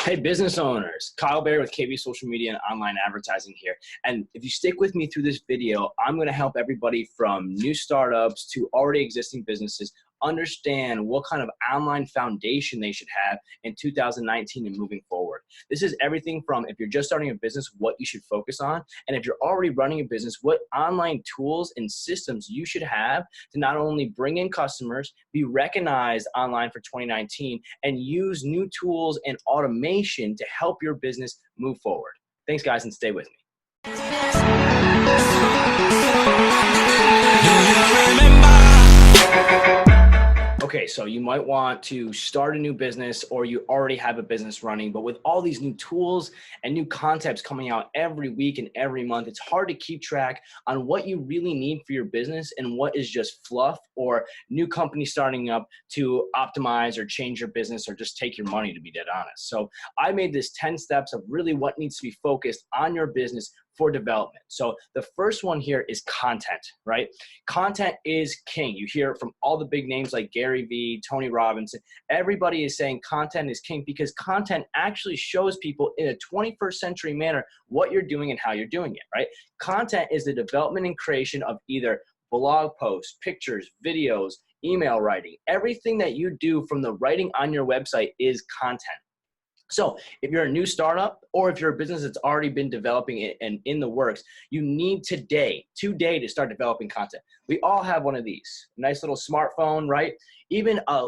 Hey, business owners, Kyle Baer with KB Social Media and Online Advertising here. And if you stick with me through this video, I'm going to help everybody from new startups to already existing businesses understand what kind of online foundation they should have in 2019 and moving forward. This is everything from if you're just starting a business, what you should focus on, and if you're already running a business, what online tools and systems you should have to not only bring in customers, be recognized online for 2019, and use new tools and automation to help your business move forward. Thanks, guys, and stay with me. Okay, so you might want to start a new business or you already have a business running, but with all these new tools and new concepts coming out every week and every month, it's hard to keep track on what you really need for your business and what is just fluff or new companies starting up to optimize or change your business or just take your money, to be dead honest. So I made this 10 steps of really what needs to be focused on your business for development. So the first one here is content, right? Content is king. You hear it from all the big names like Gary Vee, Tony Robbins. Everybody is saying content is king because content actually shows people in a 21st century manner what you're doing and how you're doing it, right? Content is the development and creation of either blog posts, pictures, videos, email writing. Everything that you do from the writing on your website is content. So if you're a new startup or if you're a business that's already been developing it and in the works, you need today to start developing content. We all have one of these, nice little smartphone, right? Even a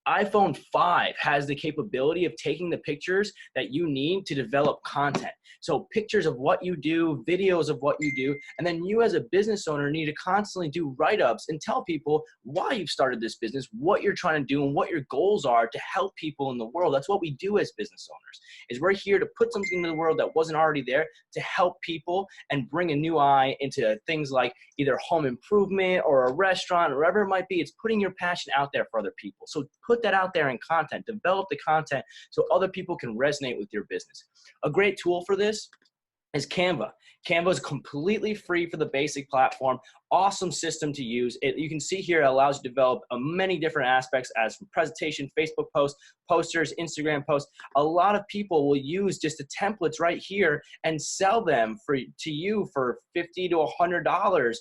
iPhone 5 has the capability of taking the pictures that you need to develop content. So pictures of what you do, videos of what you do, and then you as a business owner need to constantly do write-ups and tell people why you've started this business, what you're trying to do, and what your goals are to help people in the world. That's what we do as business owners, is we're here to put something into the world that wasn't already there to help people and bring a new eye into things like either home improvement or a restaurant or whatever it might be. It's putting your passion out there for other people. So put that out there in content, develop the content so other people can resonate with your business. A great tool for this is Canva. Canva is completely free for the basic platform. Awesome system to use. You can see here it allows you to develop many different aspects as from presentation, Facebook posts, posters, Instagram posts. A lot of people will use just the templates right here and sell them to you for $50 to $100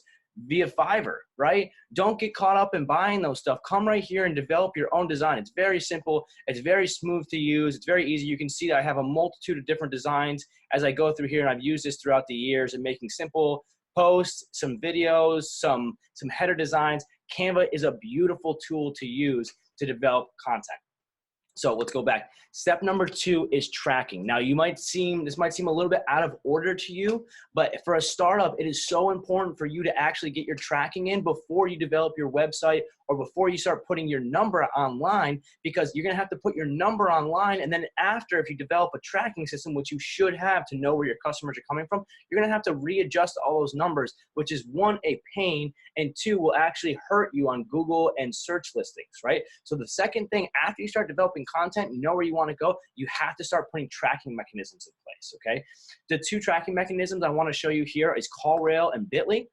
via Fiverr, right? Don't get caught up in buying those stuff. Come right here and develop your own design. It's very simple. It's very smooth to use. It's very easy. You can see that I have a multitude of different designs as I go through here, and I've used this throughout the years in making simple posts, some videos, some header designs. Canva is a beautiful tool to use to develop content. So let's go back. Step number 2 is tracking. Now this might seem a little bit out of order to you, but for a startup, it is so important for you to actually get your tracking in before you develop your website or before you start putting your number online, because you're gonna have to put your number online, and then after, if you develop a tracking system, which you should have to know where your customers are coming from, you're gonna have to readjust all those numbers, which is 1, a pain, and 2, will actually hurt you on Google and search listings, right? So the second thing, after you start developing content, you know where you wanna go, you have to start putting tracking mechanisms in place, okay? The 2 tracking mechanisms I wanna show you here is CallRail and Bitly.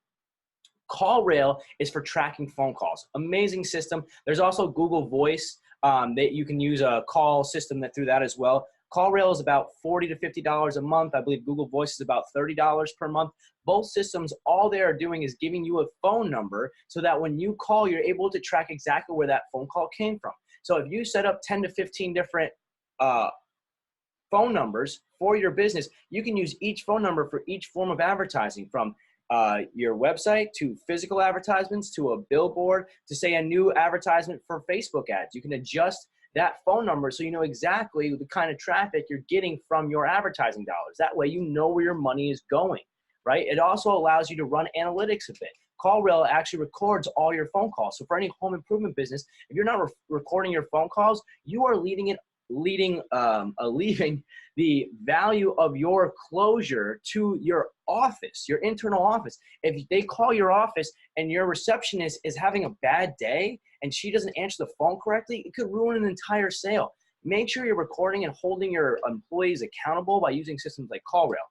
CallRail is for tracking phone calls. Amazing system. There's also Google Voice that you can use a call system through that as well. CallRail is about $40 to $50 a month. I believe Google Voice is about $30 per month. Both systems, all they are doing is giving you a phone number so that when you call, you're able to track exactly where that phone call came from. So if you set up 10 to 15 different phone numbers for your business, you can use each phone number for each form of advertising, from your website to physical advertisements to a billboard to, say, a new advertisement for Facebook ads. You can adjust that phone number so you know exactly the kind of traffic you're getting from your advertising dollars. That way you know where your money is going, right? It also allows you to run analytics a bit. CallRail actually records all your phone calls. So for any home improvement business, if you're not recording your phone calls, you are leaving the value of your closure to your office, your internal office. If they call your office and your receptionist is having a bad day and she doesn't answer the phone correctly, it could ruin an entire sale. Make sure you're recording and holding your employees accountable by using systems like CallRail.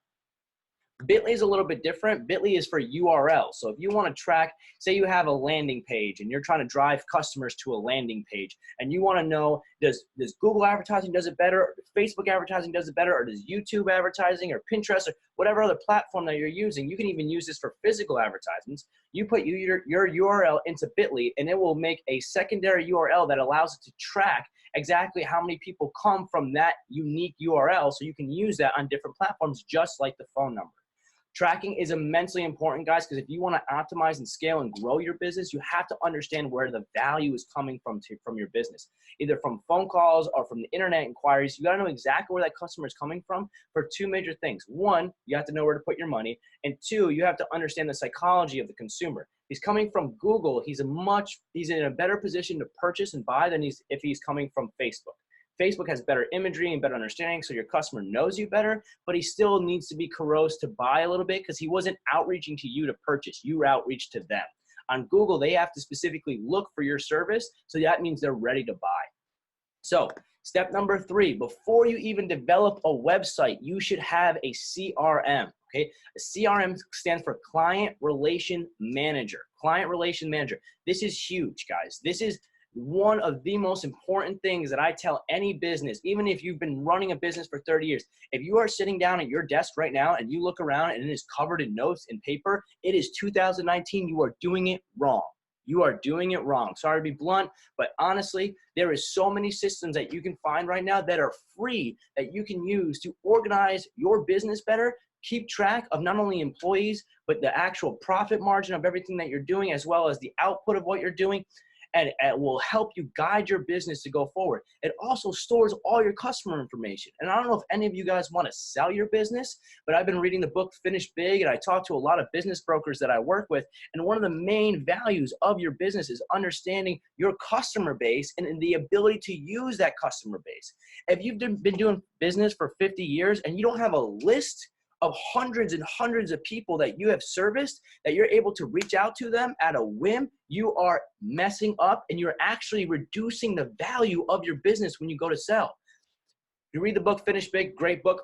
Bitly is a little bit different. Bitly is for URL. So if you want to track, say you have a landing page and you're trying to drive customers to a landing page and you want to know, does Google advertising does it better, or does Facebook advertising does it better, or does YouTube advertising or Pinterest or whatever other platform that you're using? You can even use this for physical advertisements. You put your URL into Bitly and it will make a secondary URL that allows it to track exactly how many people come from that unique URL, so you can use that on different platforms just like the phone number. Tracking is immensely important, guys, because if you want to optimize and scale and grow your business, you have to understand where the value is coming from your business, either from phone calls or from the internet inquiries. You got to know exactly where that customer is coming from for two major things. One, you have to know where to put your money. And two, you have to understand the psychology of the consumer. He's coming from Google. He's in a better position to purchase and buy than if he's coming from Facebook. Facebook has better imagery and better understanding, so your customer knows you better, but he still needs to be coerced to buy a little bit because he wasn't outreaching to you to purchase. You outreach to them. On Google, they have to specifically look for your service, so that means they're ready to buy. So step number 3, before you even develop a website, you should have a CRM. Okay, a CRM stands for Client Relation Manager. Client Relation Manager. This is huge, guys. This is one of the most important things that I tell any business, even if you've been running a business for 30 years, if you are sitting down at your desk right now and you look around and it is covered in notes and paper, it is 2019, you are doing it wrong. You are doing it wrong. Sorry to be blunt, but honestly, there is so many systems that you can find right now that are free that you can use to organize your business better, keep track of not only employees, but the actual profit margin of everything that you're doing, as well as the output of what you're doing. And it will help you guide your business to go forward. It also stores all your customer information. And I don't know if any of you guys want to sell your business, but I've been reading the book Finish Big, and I talk to a lot of business brokers that I work with. And one of the main values of your business is understanding your customer base and the ability to use that customer base. If you've been doing business for 50 years and you don't have a list of hundreds and hundreds of people that you have serviced, that you're able to reach out to them at a whim, you are messing up and you're actually reducing the value of your business when you go to sell. You read the book Finish Big, great book,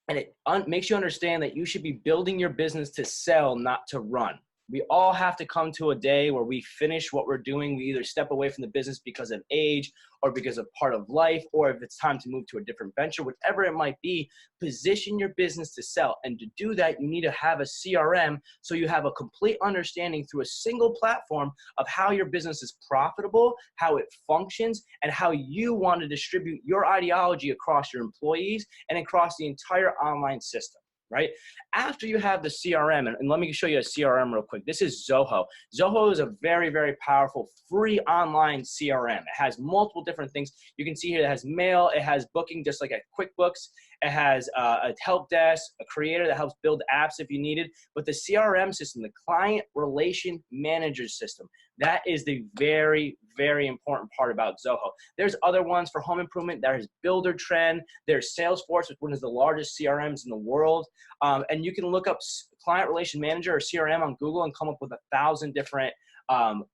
and it makes you understand that you should be building your business to sell, not to run. We all have to come to a day where we finish what we're doing. We either step away from the business because of age or because of part of life, or if it's time to move to a different venture, whatever it might be, position your business to sell. And to do that, you need to have a CRM so you have a complete understanding through a single platform of how your business is profitable, how it functions, and how you want to distribute your ideology across your employees and across the entire online system. Right? After you have the CRM, and let me show you a CRM real quick. This is Zoho. Zoho is a very, very powerful free online CRM. It has multiple different things. You can see here it has mail, it has booking just like at QuickBooks. It has a help desk, a creator that helps build apps if you need it. But the CRM system, the Client Relation Manager system, that is the very, very important part about Zoho. There's other ones for home improvement. There's Builder Trend. There's Salesforce, which is one of the largest CRMs in the world. And you can look up Client Relation Manager or CRM on Google and come up with 1,000 different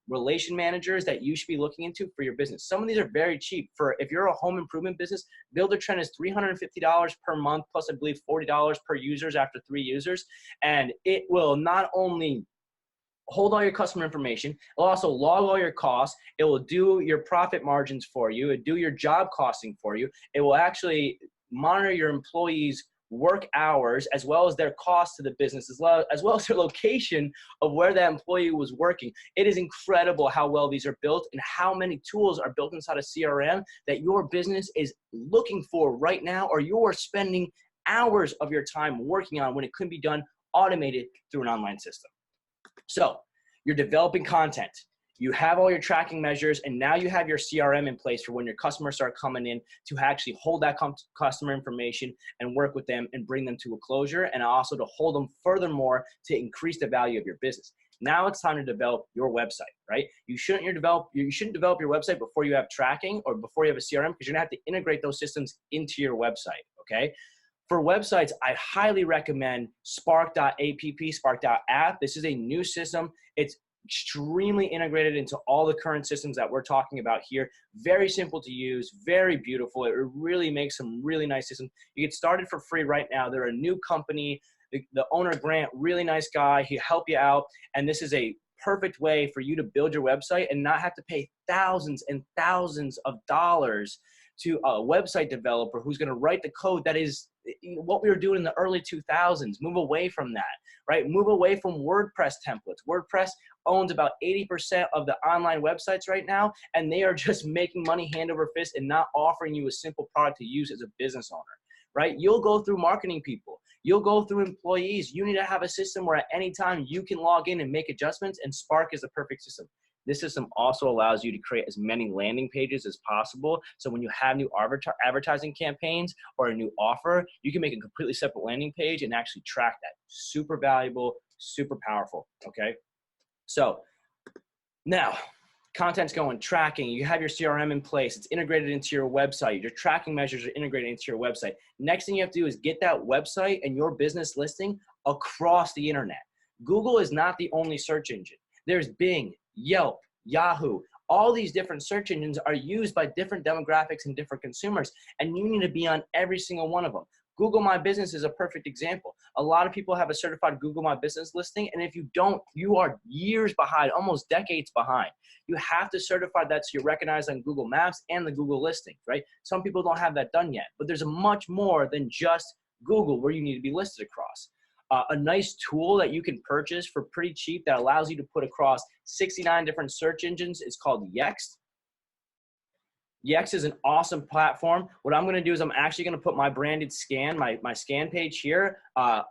relation managers that you should be looking into for your business. Some of these are very cheap. For if you're a home improvement business, Builder Trend is $350 per month, plus I believe $40 per users after 3 users. And it will not only hold all your customer information, it'll also log all your costs, it will do your profit margins for you, it'll do your job costing for you, it will actually monitor your employees' work hours as well as their cost to the business, as well as their location of where that employee was working. It is incredible how well these are built and how many tools are built inside of CRM that your business is looking for right now, or you're spending hours of your time working on when it could be done automated through an online system. So you're developing content. You have all your tracking measures, and now you have your CRM in place for when your customers start coming in to actually hold that customer information and work with them and bring them to a closure, and also to hold them furthermore to increase the value of your business. Now it's time to develop your website, right? You shouldn't develop your website before you have tracking or before you have a CRM, because you're gonna have to integrate those systems into your website, okay? For websites, I highly recommend Spark.app, Spark.app. This is a new system. It's extremely integrated into all the current systems that we're talking about here. Very simple to use, very beautiful. It really makes some really nice systems. You get started for free right now. They're a new company. The owner, Grant, really nice guy. He'll help you out. And this is a perfect way for you to build your website and not have to pay thousands and thousands of dollars to a website developer who's going to write the code. That is what we were doing in the early 2000s. Move away from that, right? Move away from WordPress templates. WordPress owns about 80% of the online websites right now, and they are just making money hand over fist and not offering you a simple product to use as a business owner, right? You'll go through marketing people. You'll go through employees. You need to have a system where at any time you can log in and make adjustments, and Spark is the perfect system. This system also allows you to create as many landing pages as possible. So when you have new advertising campaigns or a new offer, you can make a completely separate landing page and actually track that. Super valuable, super powerful, okay? So now, content's going, tracking, you have your CRM in place, it's integrated into your website, your tracking measures are integrated into your website. Next thing you have to do is get that website and your business listing across the internet. Google is not the only search engine. There's Bing, Yelp, Yahoo. All these different search engines are used by different demographics and different consumers, and you need to be on every single one of them. Google My Business is a perfect example. A lot of people have a certified Google My Business listing, and if you don't, you are years behind, almost decades behind. You have to certify that so you're recognized on Google Maps and the Google listings, right? Some people don't have that done yet, but there's much more than just Google where you need to be listed across. A nice tool that you can purchase for pretty cheap that allows you to put across 69 different search engines is called Yext. Yext is an awesome platform. What I'm going to do is I'm actually going to put my branded scan, my scan page here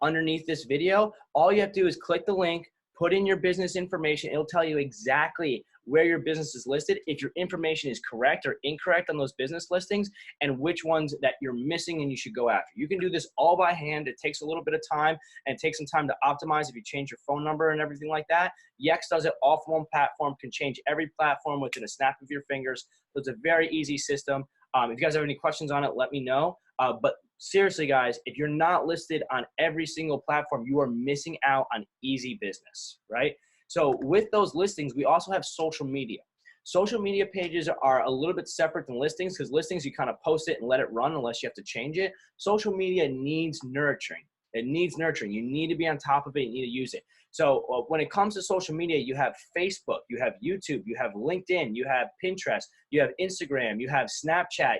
underneath this video. All you have to do is click the link, put in your business information. It'll tell you exactly where your business is listed, if your information is correct or incorrect on those business listings, and which ones that you're missing and you should go after. You can do this all by hand. It takes a little bit of time, and it takes some time to optimize if you change your phone number and everything like that. Yext does it all from one platform, can change every platform within a snap of your fingers. So it's a very easy system. If you guys have any questions on it, let me know. But seriously, guys, if you're not listed on every single platform, you are missing out on easy business, right? So with those listings, we also have social media. Social media pages are a little bit separate than listings, because listings, you kind of post it and let it run unless you have to change it. Social media needs nurturing. It needs nurturing. You need to be on top of it. You need to use it. So when it comes to social media, you have Facebook, you have YouTube, you have LinkedIn, you have Pinterest, you have Instagram, you have Snapchat,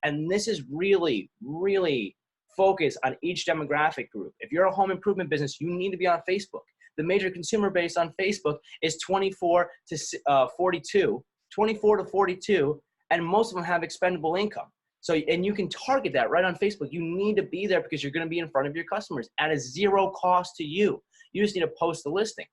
and this is really, really focused on each demographic group. If you're a home improvement business, you need to be on Facebook. The major consumer base on Facebook is 24 to 42, and most of them have expendable income. So, and you can target that right on Facebook. You need to be there because you're going to be in front of your customers at a zero cost to you. You just need to post a listing.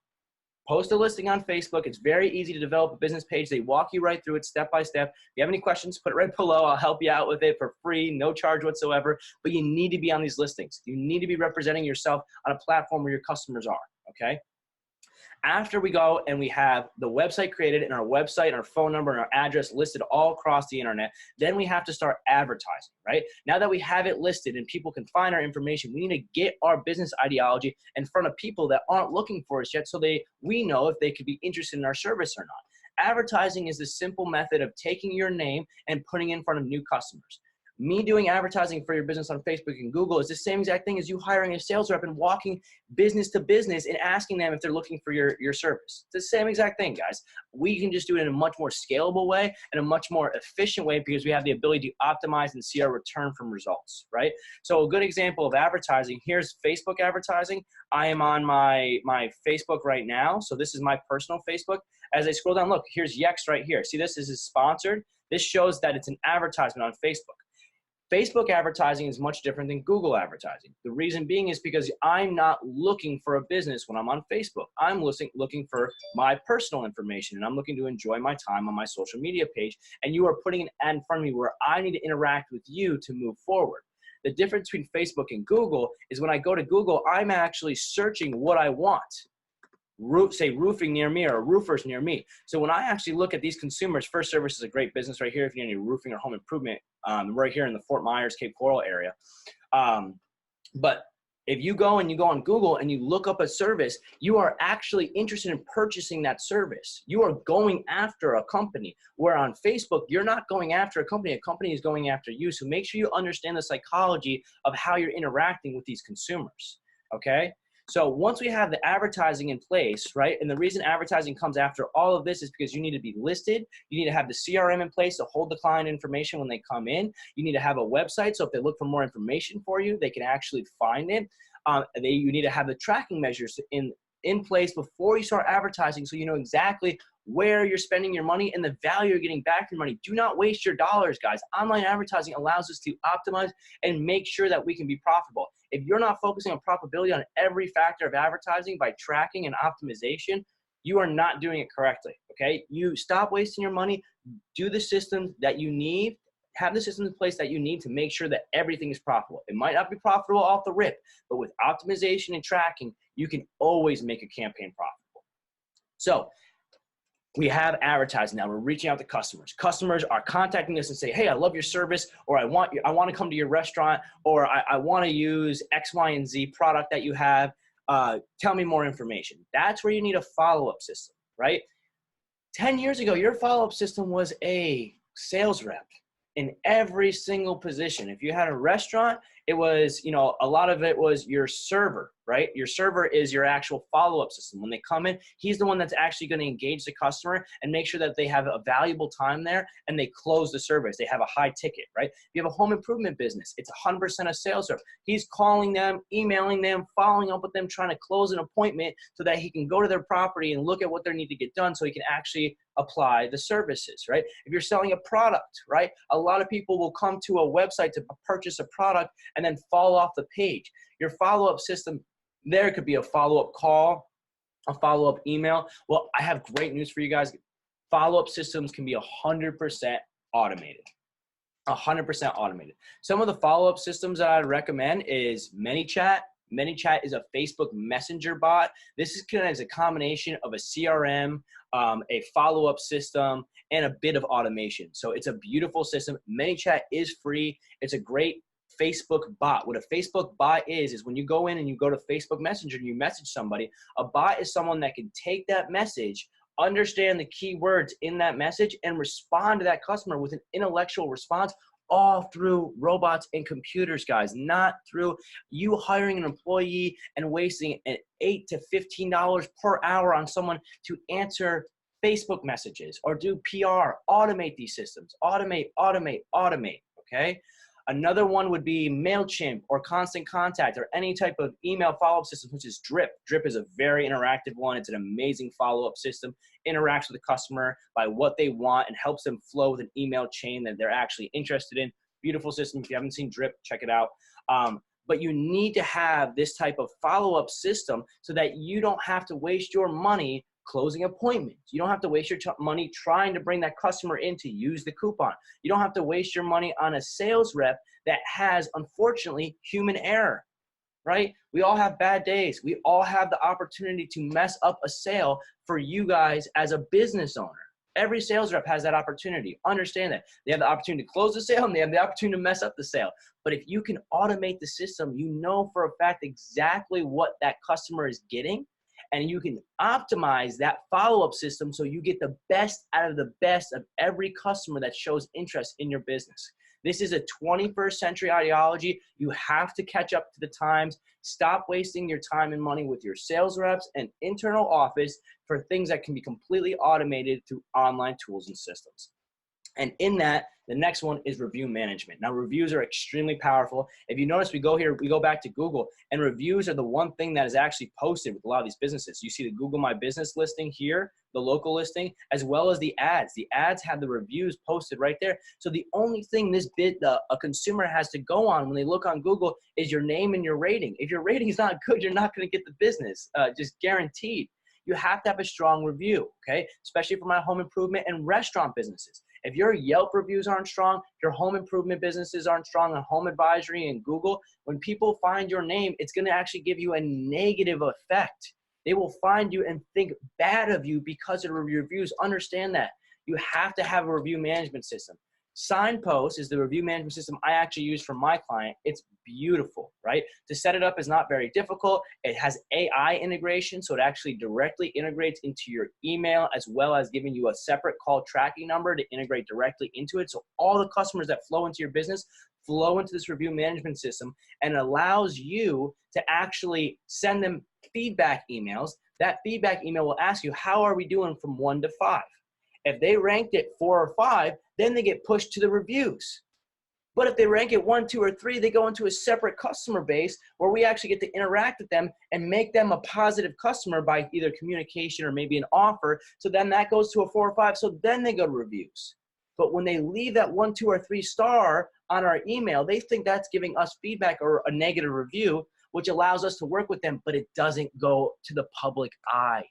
Post a listing on Facebook. It's very easy to develop a business page. They walk you right through it step by step. If you have any questions, put it right below. I'll help you out with it for free, no charge whatsoever. But you need to be on these listings. You need to be representing yourself on a platform where your customers are, okay? After we go and we have the website created and our website, our phone number, and our address listed all across the internet, then we have to start advertising, right? Now that we have it listed and people can find our information, we need to get our business ideology in front of people that aren't looking for us yet, so we know if they could be interested in our service or not. Advertising is the simple method of taking your name and putting it in front of new customers. Me doing advertising for your business on Facebook and Google is the same exact thing as you hiring a sales rep and walking business to business and asking them if they're looking for your service. It's the same exact thing, guys. We can just do it in a much more scalable way and a much more efficient way because we have the ability to optimize and see our return from results, right? So a good example of advertising, here's Facebook advertising. I am on my Facebook right now. So this is my personal Facebook. As I scroll down, look, here's Yext right here. See, this is sponsored. This shows that it's an advertisement on Facebook. Facebook advertising is much different than Google advertising. The reason being is because I'm not looking for a business when I'm on Facebook. I'm looking for my personal information, and I'm looking to enjoy my time on my social media page, and you are putting an ad in front of me where I need to interact with you to move forward. The difference between Facebook and Google is when I go to Google, I'm actually searching what I want. Say roofing near me or roofers near me. So when I actually look at these consumers, First Service is a great business right here if you need any roofing or home improvement, right here in the Fort Myers, Cape Coral area. But if you go on Google and you look up a service, you are actually interested in purchasing that service. You are going after a company, where on Facebook, you're not going after a company is going after you. So make sure you understand the psychology of how you're interacting with these consumers. okay? So once we have the advertising in place, right? And the reason advertising comes after all of this is because you need to be listed. You need to have the CRM in place to hold the client information when they come in. You need to have a website, so if they look for more information for you, they can actually find it. You need to have the tracking measures in place before you start advertising, so you know exactly where you're spending your money and the value you're getting back for your money. Do not waste your dollars, guys. Online advertising allows us to optimize and make sure that we can be profitable. If you're not focusing on profitability on every factor of advertising by tracking and optimization, you are not doing it correctly, okay? You stop wasting your money, do the systems that you need, have the systems in place that you need to make sure that everything is profitable. It might not be profitable off the rip, but with optimization and tracking, you can always make a campaign profitable. So we have advertising now. We're reaching out to customers. Customers are contacting us and say, hey, I love your service, or I want to come to your restaurant, or I want to use X, Y, and Z product that you have. Tell me more information. That's where you need a follow-up system, right? 10 years ago, your follow-up system was a sales rep in every single position. If you had a restaurant, it was, a lot of it was your server, right? Your server is your actual follow-up system. When they come in, he's the one that's actually going to engage the customer and make sure that they have a valuable time there and they close the service. They have a high ticket, right? If you have a home improvement business, it's 100% a sales rep. He's calling them, emailing them, following up with them, trying to close an appointment so that he can go to their property and look at what they need to get done so he can actually apply the services, right? If you're selling a product, right? A lot of people will come to a website to purchase a product and then fall off the page. Your follow-up system, there could be a follow-up call, a follow-up email. Well, I have great news for you guys. Follow-up systems can be 100% automated. 100% automated. Some of the follow-up systems that I'd recommend is ManyChat. ManyChat is a Facebook Messenger bot. This is kind of as a combination of a CRM, a follow-up system, and a bit of automation. So it's a beautiful system. ManyChat is free. It's a great Facebook bot. What a Facebook bot is when you go in and you go to Facebook Messenger and you message somebody, a bot is someone that can take that message, understand the keywords in that message, and respond to that customer with an intellectual response, all through robots and computers, guys, not through you hiring an employee and wasting an $8 to $15 per hour on someone to answer Facebook messages or do PR. Automate these systems. Automate, okay? Another one would be MailChimp or Constant Contact or any type of email follow-up system, which is Drip. Drip is a very interactive one. It's an amazing follow-up system. Interacts with the customer by what they want and helps them flow with an email chain that they're actually interested in. Beautiful system. If you haven't seen Drip, check it out. But you need to have this type of follow-up system so that you don't have to waste your money closing appointments. You don't have to waste your money trying to bring that customer in to use the coupon. You don't have to waste your money on a sales rep that has, unfortunately, human error, right? We all have bad days. We all have the opportunity to mess up a sale for you guys as a business owner. Every sales rep has that opportunity. Understand that. They have the opportunity to close the sale and they have the opportunity to mess up the sale. But if you can automate the system, you know for a fact exactly what that customer is getting, and you can optimize that follow-up system so you get the best out of the best of every customer that shows interest in your business. This is a 21st century ideology. You have to catch up to the times. Stop wasting your time and money with your sales reps and internal office for things that can be completely automated through online tools and systems. And in that, the next one is review management. Now, reviews are extremely powerful. If you notice, we go back to Google, and reviews are the one thing that is actually posted with a lot of these businesses. You see the Google My Business listing here, the local listing, as well as the ads. The ads have the reviews posted right there. So the only thing a consumer has to go on when they look on Google is your name and your rating. If your rating is not good, you're not going to get the business, just guaranteed. You have to have a strong review, okay? Especially for my home improvement and restaurant businesses. If your Yelp reviews aren't strong, your home improvement businesses aren't strong on Home Advisory and Google, when people find your name, it's going to actually give you a negative effect. They will find you and think bad of you because of your reviews. Understand that. You have to have a review management system. Signpost is the review management system I actually use for my client. It's beautiful, right? To set it up is not very difficult. It has AI integration, so it actually directly integrates into your email as well as giving you a separate call tracking number to integrate directly into it. So all the customers that flow into your business flow into this review management system, and it allows you to actually send them feedback emails. That feedback email will ask you, how are we doing from 1 to 5? If they ranked it 4 or 5, then they get pushed to the reviews. But if they rank it 1, 2, or 3, they go into a separate customer base where we actually get to interact with them and make them a positive customer by either communication or maybe an offer. So then that goes to a 4 or 5. So then they go to reviews. But when they leave that 1, 2, or 3 star on our email, they think that's giving us feedback or a negative review, which allows us to work with them, but it doesn't go to the public eye.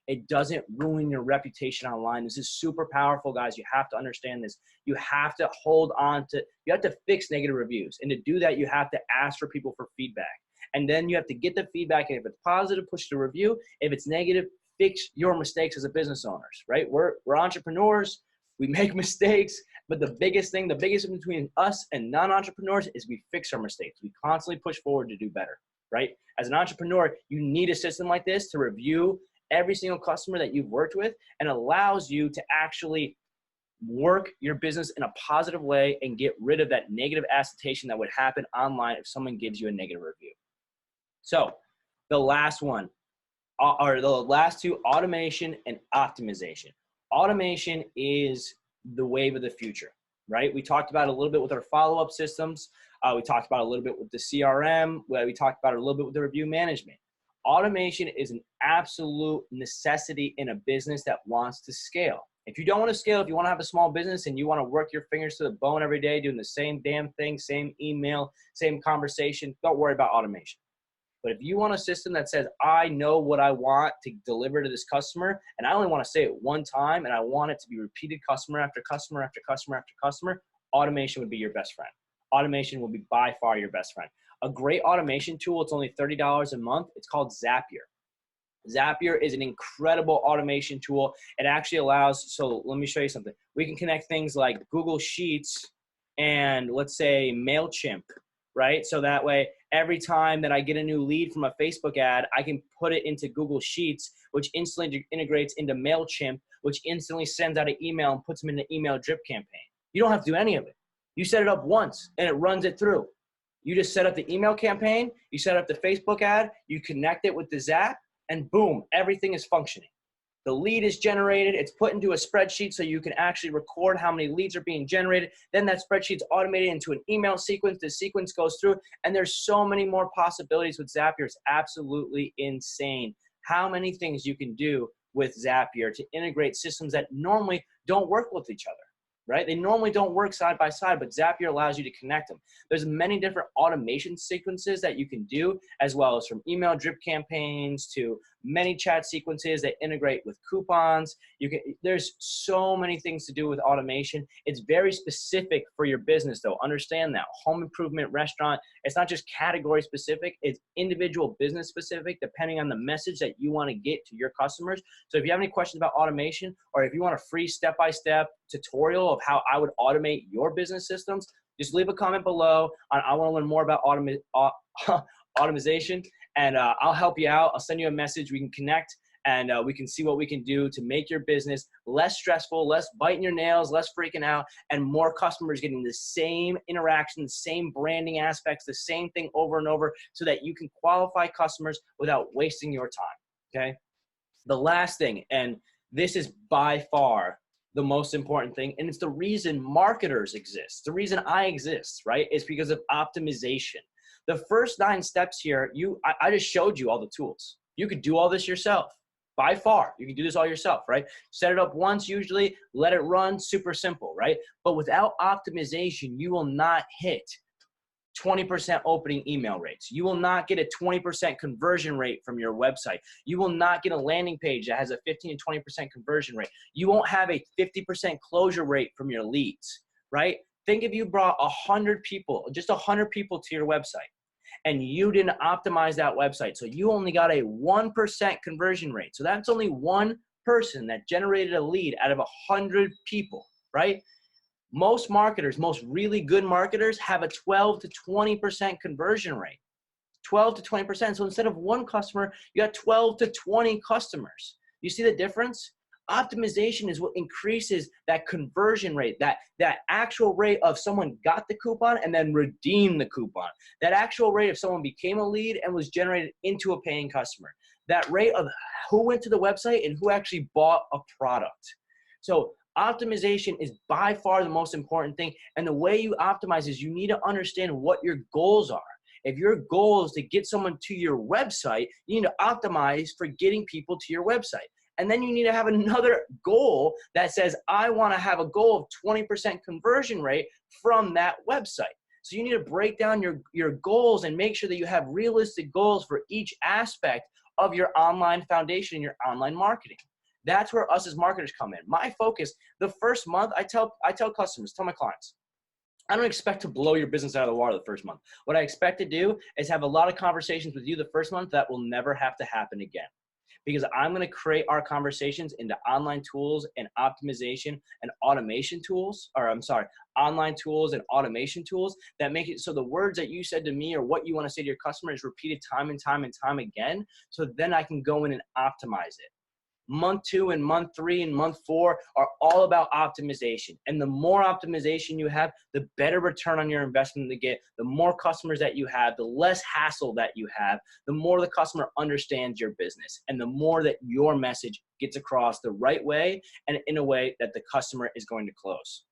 It doesn't ruin your reputation online. This is super powerful, guys. You have to understand this. You have to hold on to, you have to fix negative reviews. And to do that, you have to ask for people for feedback. And then you have to get the feedback. And if it's positive, push the review. If it's negative, fix your mistakes as a business owners, right? We're entrepreneurs. We make mistakes. But the biggest thing, the biggest difference between us and non-entrepreneurs is we fix our mistakes. We constantly push forward to do better, right? As an entrepreneur, you need a system like this to review every single customer that you've worked with, and allows you to actually work your business in a positive way and get rid of that negative assertion that would happen online if someone gives you a negative review. So the last one, or the last two, automation and optimization. Automation is the wave of the future, right? We talked about it a little bit with our follow-up systems. We talked about it a little bit with the CRM. We talked about it a little bit with the review management. Automation is an absolute necessity in a business that wants to scale. If you don't want to scale, if you want to have a small business and you want to work your fingers to the bone every day, doing the same damn thing, same email, same conversation, don't worry about automation. But if you want a system that says, I know what I want to deliver to this customer, and I only want to say it one time, and I want it to be repeated customer after customer after customer after customer, automation would be your best friend. Automation will be by far your best friend. A great automation tool, it's only $30 a month. It's called Zapier. Zapier is an incredible automation tool. It actually allows, so let me show you something. We can connect things like Google Sheets and let's say MailChimp, right? So that way, every time that I get a new lead from a Facebook ad, I can put it into Google Sheets, which instantly integrates into MailChimp, which instantly sends out an email and puts them in an email drip campaign. You don't have to do any of it. You set it up once and it runs it through. You just set up the email campaign, you set up the Facebook ad, you connect it with the Zap, and boom, everything is functioning. The lead is generated, it's put into a spreadsheet so you can actually record how many leads are being generated. Then that spreadsheet's automated into an email sequence, the sequence goes through, and there's so many more possibilities with Zapier. It's absolutely insane how many things you can do with Zapier to integrate systems that normally don't work with each other. Right? They normally don't work side by side, but Zapier allows you to connect them. There's many different automation sequences that you can do, as well as from email drip campaigns to many chat sequences that integrate with coupons. There's so many things to do with automation. It's very specific for your business though. Understand that. Home improvement, restaurant, it's not just category specific, it's individual business specific depending on the message that you want to get to your customers. So if you have any questions about automation, or if you want a free step-by-step tutorial of how I would automate your business systems, just leave a comment below on I want to learn more about automation, and I'll help you out. I'll send you a message. We can connect, and we can see what we can do to make your business less stressful, less biting your nails, less freaking out, and more customers getting the same interaction, the same branding aspects, the same thing over and over, so that you can qualify customers without wasting your time, okay? The last thing, and this is by far the most important thing, and it's the reason marketers exist. The reason I exist, right, is because of optimization. The first 9 steps here, I just showed you all the tools. You could do all this yourself. By far, you can do this all yourself, right? Set it up once usually, let it run, super simple, right? But without optimization, you will not hit 20% opening email rates. You will not get a 20% conversion rate from your website. You will not get a landing page that has a 15 to 20% conversion rate. You won't have a 50% closure rate from your leads, right? Think if you brought 100 people, just 100 people to your website, and you didn't optimize that website. So you only got a 1% conversion rate. So that's only one person that generated a lead out of 100 people, right? Most marketers, most really good marketers have a 12 to 20% conversion rate. 12 to 20%. So instead of one customer, you got 12 to 20 customers. You see the difference? Optimization is what increases that conversion rate, that actual rate of someone got the coupon and then redeemed the coupon. That actual rate of someone became a lead and was generated into a paying customer. That rate of who went to the website and who actually bought a product. So optimization is by far the most important thing. And the way you optimize is you need to understand what your goals are. If your goal is to get someone to your website, you need to optimize for getting people to your website. And then you need to have another goal that says, I want to have a goal of 20% conversion rate from that website. So you need to break down your goals and make sure that you have realistic goals for each aspect of your online foundation and your online marketing. That's where us as marketers come in. My focus, the first month, I tell customers, tell my clients, I don't expect to blow your business out of the water the first month. What I expect to do is have a lot of conversations with you the first month that will never have to happen again. Because I'm going to create our conversations into online tools and optimization and automation tools, online tools and automation tools that make it so the words that you said to me or what you want to say to your customer is repeated time and time and time again. So then I can go in and optimize it. Month 2 and month 3 and month 4 are all about optimization. And the more optimization you have, the better return on your investment you get, the more customers that you have, the less hassle that you have, the more the customer understands your business, and the more that your message gets across the right way and in a way that the customer is going to close.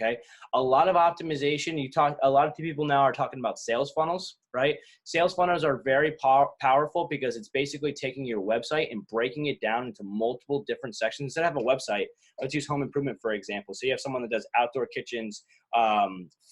Okay. A lot of optimization, a lot of people now are talking about sales funnels, right? Sales funnels are very powerful because it's basically taking your website and breaking it down into multiple different sections. Instead of having a website, let's use home improvement, for example. So you have someone that does outdoor kitchens,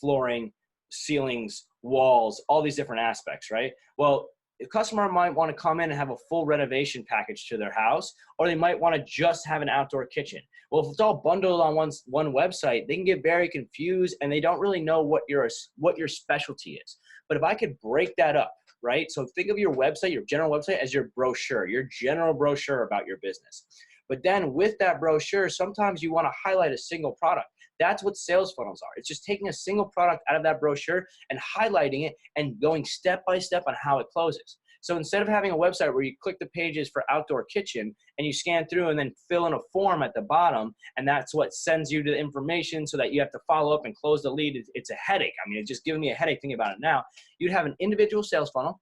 flooring, ceilings, walls, all these different aspects, right? Well, the customer might want to come in and have a full renovation package to their house, or they might want to just have an outdoor kitchen. Well, if it's all bundled on one website, they can get very confused and they don't really know what your specialty is. But if I could break that up, right? So think of your website, your general website, as your brochure, your general brochure about your business. But then with that brochure, sometimes you want to highlight a single product. That's what sales funnels are. It's just taking a single product out of that brochure and highlighting it and going step by step on how it closes. So instead of having a website where you click the pages for outdoor kitchen and you scan through and then fill in a form at the bottom, and that's what sends you to the information so that you have to follow up and close the lead, it's a headache. I mean, it's just giving me a headache thinking about it now. You'd have an individual sales funnel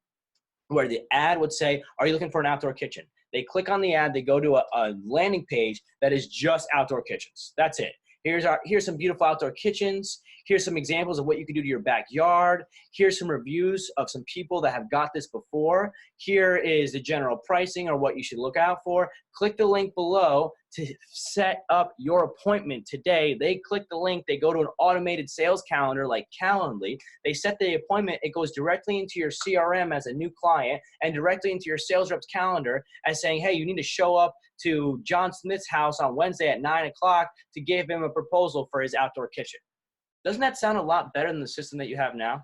where the ad would say, are you looking for an outdoor kitchen? They click on the ad, they go to a landing page that is just outdoor kitchens. That's it. Here's some beautiful outdoor kitchens. Here's some examples of what you can do to your backyard. Here's some reviews of some people that have got this before. Here is the general pricing or what you should look out for. Click the link below to set up your appointment today. They click the link, they go to an automated sales calendar like Calendly. They set the appointment, it goes directly into your CRM as a new client and directly into your sales rep's calendar as saying, hey, you need to show up to John Smith's house on Wednesday at 9 o'clock to give him a proposal for his outdoor kitchen. Doesn't that sound a lot better than the system that you have now?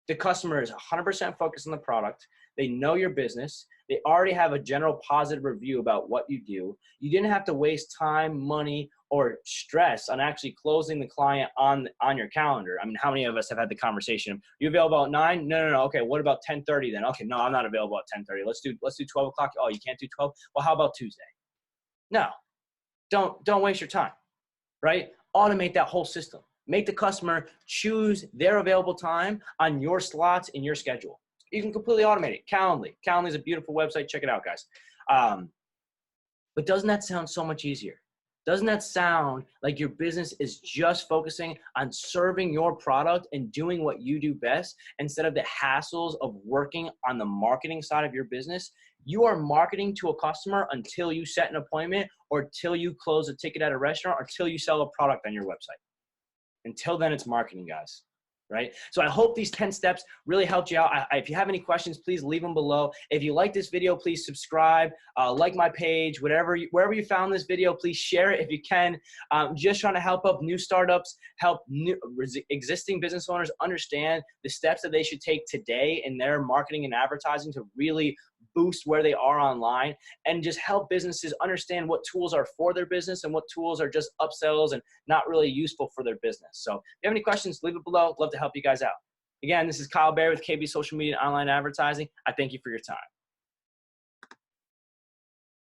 The customer is 100% focused on the product. They know your business. They already have a general positive review about what you do. You didn't have to waste time, money, or stress on actually closing the client on your calendar. I mean, how many of us have had the conversation? Are you available at 9? No. Okay, what about 10:30 then? Okay, no, I'm not available at 10:30. Let's do 12 o'clock. Oh, you can't do 12? Well, how about Tuesday? No, don't waste your time, right? Automate that whole system. Make the customer choose their available time on your slots in your schedule. You can completely automate it. Calendly. Calendly is a beautiful website. Check it out, guys. But doesn't that sound so much easier? Doesn't that sound like your business is just focusing on serving your product and doing what you do best instead of the hassles of working on the marketing side of your business? You are marketing to a customer until you set an appointment or till you close a ticket at a restaurant or till you sell a product on your website. Until then, it's marketing, guys. Right? So I hope these 10 steps really helped you out. If you have any questions, please leave them below. If you like this video, please subscribe, like my page, wherever you found this video, please share it if you can. Just trying to help up new startups, help existing business owners understand the steps that they should take today in their marketing and advertising to really boost where they are online, and just help businesses understand what tools are for their business and what tools are just upsells and not really useful for their business. So if you have any questions, leave it below. I'd love to help you guys out. Again, this is Kyle Barry with KB Social Media and Online Advertising. I thank you for your time.